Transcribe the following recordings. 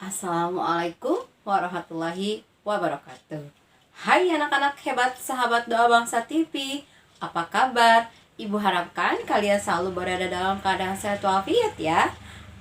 Assalamualaikum warahmatullahi wabarakatuh. Hai anak-anak hebat sahabat Doa Bangsa TV, apa kabar? Ibu harapkan kalian selalu berada dalam keadaan sehat walafiat ya.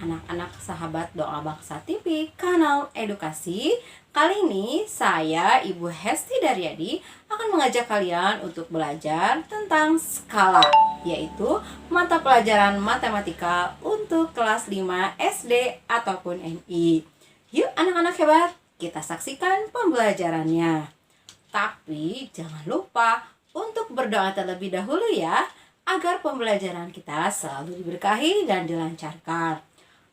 Anak-anak sahabat Doa Bangsa TV, kanal edukasi. Kali ini saya Ibu Hesti Daryadi akan mengajak kalian untuk belajar tentang skala, yaitu mata pelajaran matematika untuk kelas 5 SD ataupun MI. Yuk anak-anak hebat, kita saksikan pembelajarannya. Tapi jangan lupa untuk berdoa terlebih dahulu ya, agar pembelajaran kita selalu diberkahi dan dilancarkan.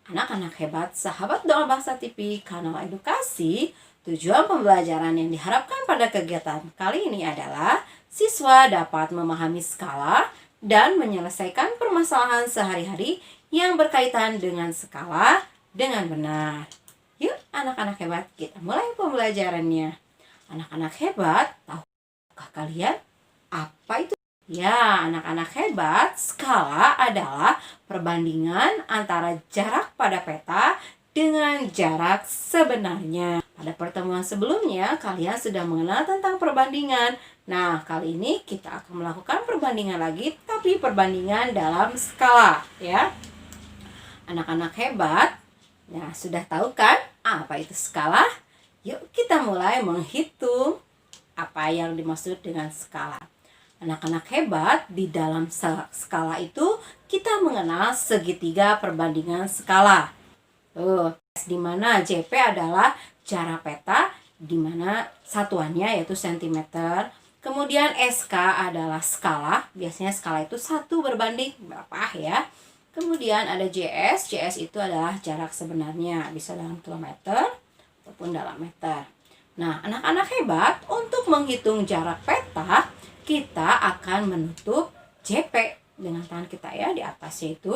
Anak-anak hebat sahabat Doa Bangsa TV kanal edukasi, tujuan pembelajaran yang diharapkan pada kegiatan kali ini adalah siswa dapat memahami skala dan menyelesaikan permasalahan sehari-hari yang berkaitan dengan skala dengan benar. Yuk anak-anak hebat, kita mulai pembelajarannya. Anak-anak hebat, tahukah kalian apa itu? Ya, anak-anak hebat, skala adalah perbandingan antara jarak pada peta dengan jarak sebenarnya. Pada pertemuan sebelumnya, kalian sudah mengenal tentang perbandingan. Nah, kali ini kita akan melakukan perbandingan lagi, tapi perbandingan dalam skala, ya. Anak-anak hebat, nah, sudah tahu kan apa itu skala? Yuk kita mulai menghitung apa yang dimaksud dengan skala. Anak-anak hebat, di dalam skala itu kita mengenal segitiga perbandingan skala. Di mana JP adalah jarak peta, di mana satuannya yaitu cm. Kemudian SK adalah skala, biasanya skala itu 1 berbanding berapa ya. Kemudian ada JS itu adalah jarak sebenarnya, bisa dalam kilometer ataupun dalam meter. Nah, anak-anak hebat, untuk menghitung jarak peta, kita akan menutup JP dengan tangan kita ya di atasnya itu.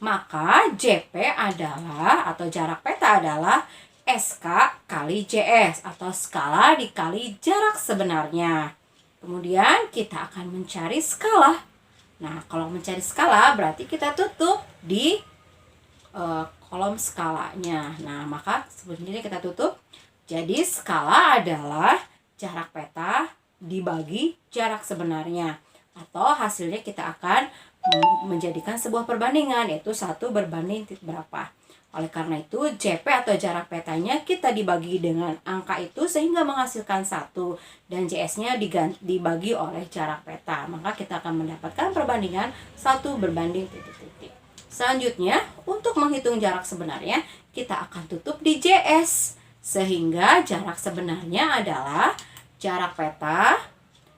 Maka JP adalah, atau jarak peta adalah SK kali JS atau skala dikali jarak sebenarnya. Kemudian kita akan mencari skala. Nah, kalau mencari skala berarti kita tutup di kolom skalanya. Nah, maka sebenarnya kita tutup. Jadi skala adalah jarak peta dibagi jarak sebenarnya. Atau hasilnya kita akan menjadikan sebuah perbandingan, yaitu 1 berbanding berapa. Oleh karena itu, JP atau jarak petanya kita dibagi dengan angka itu sehingga menghasilkan 1. Dan JS-nya dibagi oleh jarak peta. Maka kita akan mendapatkan perbandingan 1 berbanding titik-titik. Selanjutnya, untuk menghitung jarak sebenarnya, kita akan tutup di JS. Sehingga jarak sebenarnya adalah jarak peta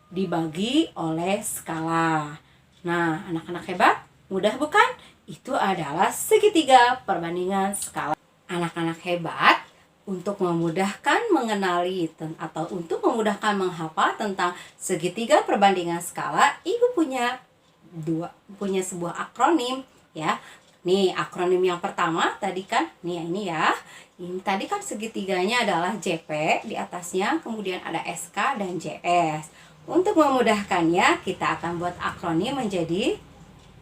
dibagi oleh skala. Nah, anak-anak hebat, mudah bukan? Itu adalah segitiga perbandingan skala. Anak-anak hebat, untuk memudahkan mengenali atau untuk memudahkan menghafal tentang segitiga perbandingan skala, Ibu punya sebuah akronim ya. Nih, akronim yang pertama tadi kan, ini ya. Ini tadi kan segitiganya adalah JP di atasnya, kemudian ada SK dan JS. Untuk memudahkannya, kita akan buat akronim menjadi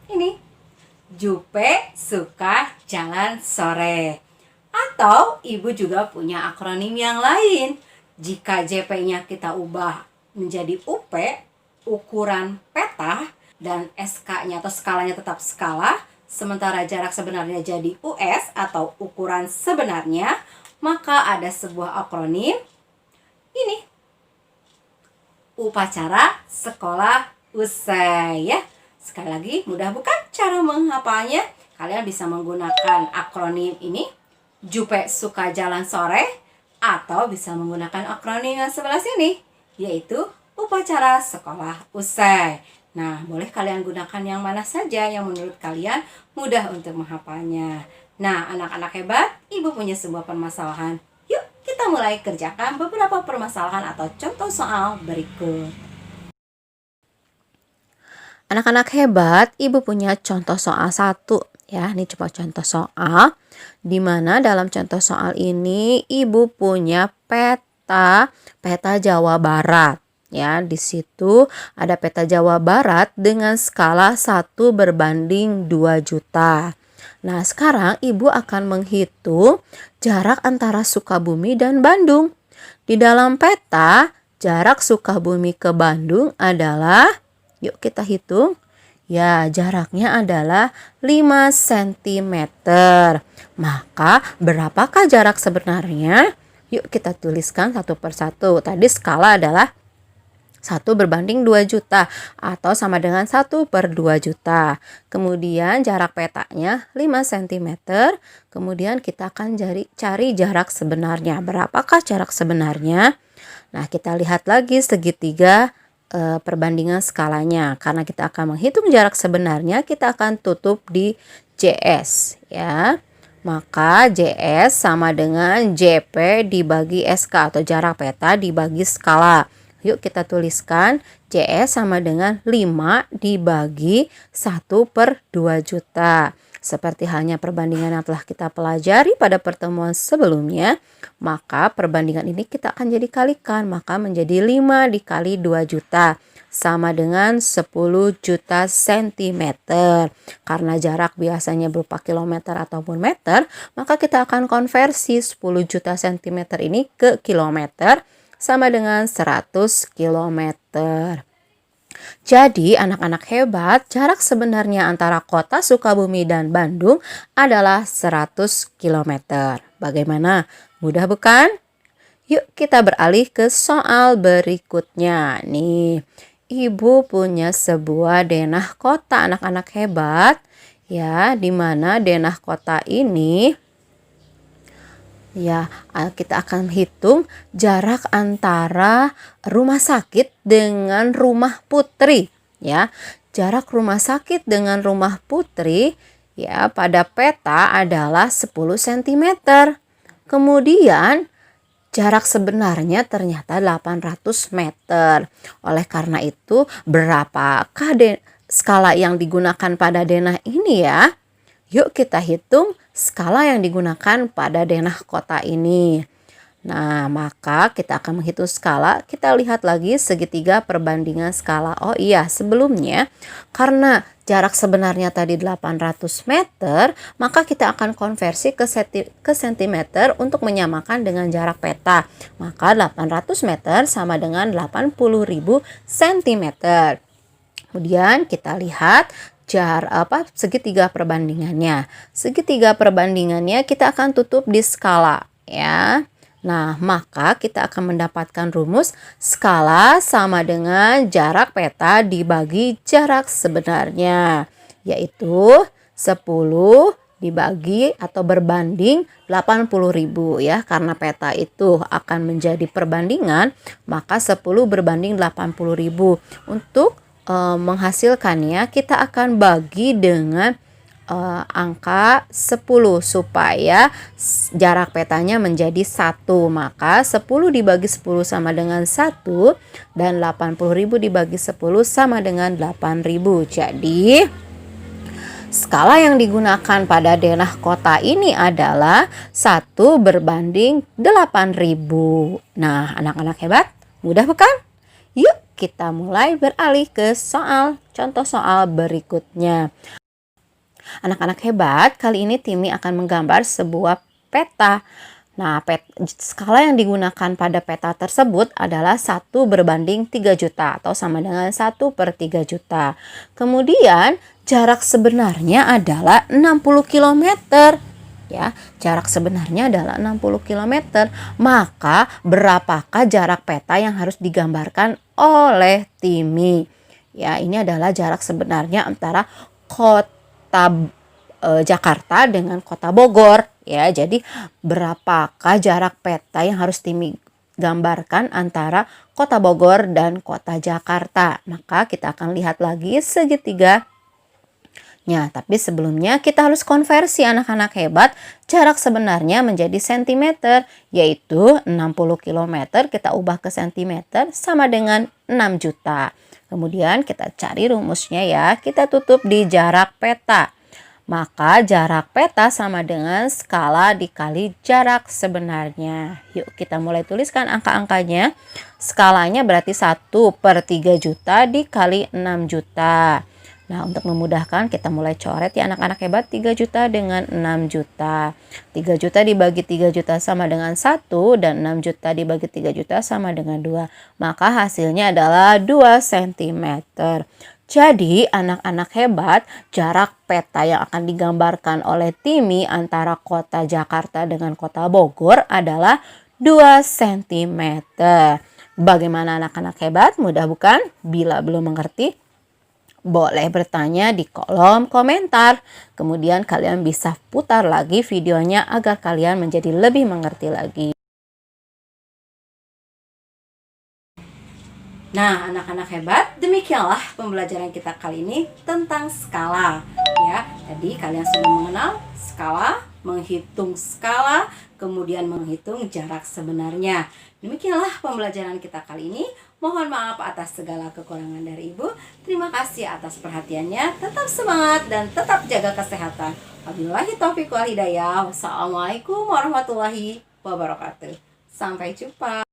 ini. Jupe suka jalan sore. Atau Ibu juga punya akronim yang lain. Jika JP-nya kita ubah menjadi UP, ukuran peta, dan SK-nya atau skalanya tetap skala, sementara jarak sebenarnya jadi US atau ukuran sebenarnya, maka ada sebuah akronim ini. Upacara sekolah usai ya. Sekali lagi, mudah bukan cara menghafalnya? Kalian bisa menggunakan akronim ini, Jupe suka jalan sore, atau bisa menggunakan akronim yang sebelah sini, yaitu upacara sekolah usai. Nah, boleh kalian gunakan yang mana saja yang menurut kalian mudah untuk menghafalnya. Nah, anak-anak hebat, Ibu punya sebuah permasalahan. Yuk, kita mulai kerjakan beberapa permasalahan atau contoh soal berikut. Anak-anak hebat, Ibu punya contoh soal 1 ya. Ini coba contoh soal, di mana dalam contoh soal ini Ibu punya peta Jawa Barat Ya, di situ ada peta Jawa Barat dengan skala 1:2 juta. Nah, sekarang Ibu akan menghitung jarak antara Sukabumi dan Bandung. Di dalam peta, jarak Sukabumi ke Bandung adalah, yuk kita hitung. Ya, jaraknya adalah 5 cm. Maka, berapakah jarak sebenarnya? Yuk kita tuliskan satu persatu. Tadi skala adalah 1:2 juta atau sama dengan 1/2 juta. Kemudian jarak petanya 5 cm. Kemudian kita akan cari jarak sebenarnya. Berapakah jarak sebenarnya? Nah, kita lihat lagi segitiga perbandingan skalanya. Karena kita akan menghitung jarak sebenarnya, kita akan tutup di JS ya. Maka JS sama dengan JP dibagi SK atau jarak peta dibagi skala. Yuk kita tuliskan JS sama dengan 5 dibagi 1/2 juta. Seperti halnya perbandingan yang telah kita pelajari pada pertemuan sebelumnya, maka perbandingan ini kita akan jadi kalikan. Maka menjadi 5 dikali 2 juta sama dengan 10 juta cm. Karena jarak biasanya berupa kilometer ataupun meter, maka kita akan konversi 10 juta cm ini ke kilometer sama dengan 100 km. Jadi anak-anak hebat, jarak sebenarnya antara kota Sukabumi dan Bandung adalah 100 km. Bagaimana? Mudah bukan? Yuk kita beralih ke soal berikutnya. Nih, Ibu punya sebuah denah kota anak-anak hebat. Ya, di mana denah kota ini ya, kita akan hitung jarak antara rumah sakit dengan rumah Putri. Ya, jarak rumah sakit dengan rumah Putri ya pada peta adalah 10 cm. Kemudian jarak sebenarnya ternyata 800 meter. Oleh karena itu, berapakah skala yang digunakan pada denah ini ya? Yuk kita hitung skala yang digunakan pada denah kota ini. Nah, maka kita akan menghitung skala. Kita lihat lagi segitiga perbandingan skala. Oh iya, sebelumnya karena jarak sebenarnya tadi 800 meter, maka kita akan konversi ke sentimeter untuk menyamakan dengan jarak peta. Maka 800 meter sama dengan 80.000 cm. Kemudian kita lihat segitiga perbandingannya. Segitiga perbandingannya kita akan tutup di skala ya. Nah, maka kita akan mendapatkan rumus skala sama dengan jarak peta dibagi jarak sebenarnya, yaitu 10 dibagi atau berbanding 80.000 ya. Karena peta itu akan menjadi perbandingan, maka 10 berbanding 80.000. Untuk menghasilkannya kita akan bagi dengan angka 10 supaya jarak petanya menjadi 1. Maka 10 dibagi 10 sama dengan 1 dan 80.000 dibagi 10 sama dengan 8.000. Jadi skala yang digunakan pada denah kota ini adalah 1:8.000. Nah, anak-anak hebat, mudah bukan? Yuk kita mulai beralih ke contoh soal berikutnya. Anak-anak hebat, kali ini Timi akan menggambar sebuah peta. Nah, skala yang digunakan pada peta tersebut adalah 1:3 juta atau sama dengan 1/3 juta. Kemudian jarak sebenarnya adalah 60 km. Ya, jarak sebenarnya adalah 60 km. Maka berapakah jarak peta yang harus digambarkan oleh Timi? Ya, ini adalah jarak sebenarnya antara kota Jakarta dengan kota Bogor. Ya, jadi berapakah jarak peta yang harus Timi gambarkan antara kota Bogor dan kota Jakarta? Maka kita akan lihat lagi segitiga. Ya, tapi sebelumnya kita harus konversi anak-anak hebat jarak sebenarnya menjadi sentimeter, yaitu 60 km kita ubah ke sentimeter sama dengan 6 juta. Kemudian kita cari rumusnya ya, kita tutup di jarak peta. Maka jarak peta sama dengan skala dikali jarak sebenarnya. Yuk kita mulai tuliskan angka-angkanya. Skalanya berarti 1/3 juta dikali 6 juta. Nah, untuk memudahkan kita mulai coret ya anak-anak hebat. 3 juta dengan 6 juta. 3 juta dibagi 3 juta sama dengan 1 dan 6 juta dibagi 3 juta sama dengan 2. Maka hasilnya adalah 2 cm. Jadi anak-anak hebat, jarak peta yang akan digambarkan oleh Timi antara kota Jakarta dengan kota Bogor adalah 2 cm. Bagaimana anak-anak hebat? Mudah bukan? Bila belum mengerti, boleh bertanya di kolom komentar. Kemudian kalian bisa putar lagi videonya agar kalian menjadi lebih mengerti lagi. Nah, anak-anak hebat, demikianlah pembelajaran kita kali ini tentang skala. Ya, tadi kalian sudah mengenal skala, menghitung skala, kemudian menghitung jarak sebenarnya. Demikianlah pembelajaran kita kali ini. Mohon maaf atas segala kekurangan dari Ibu. Terima kasih atas perhatiannya. Tetap semangat dan tetap jaga kesehatan. Wabillahi taufiq wal hidayah. Wassalamualaikum warahmatullahi wabarakatuh. Sampai jumpa.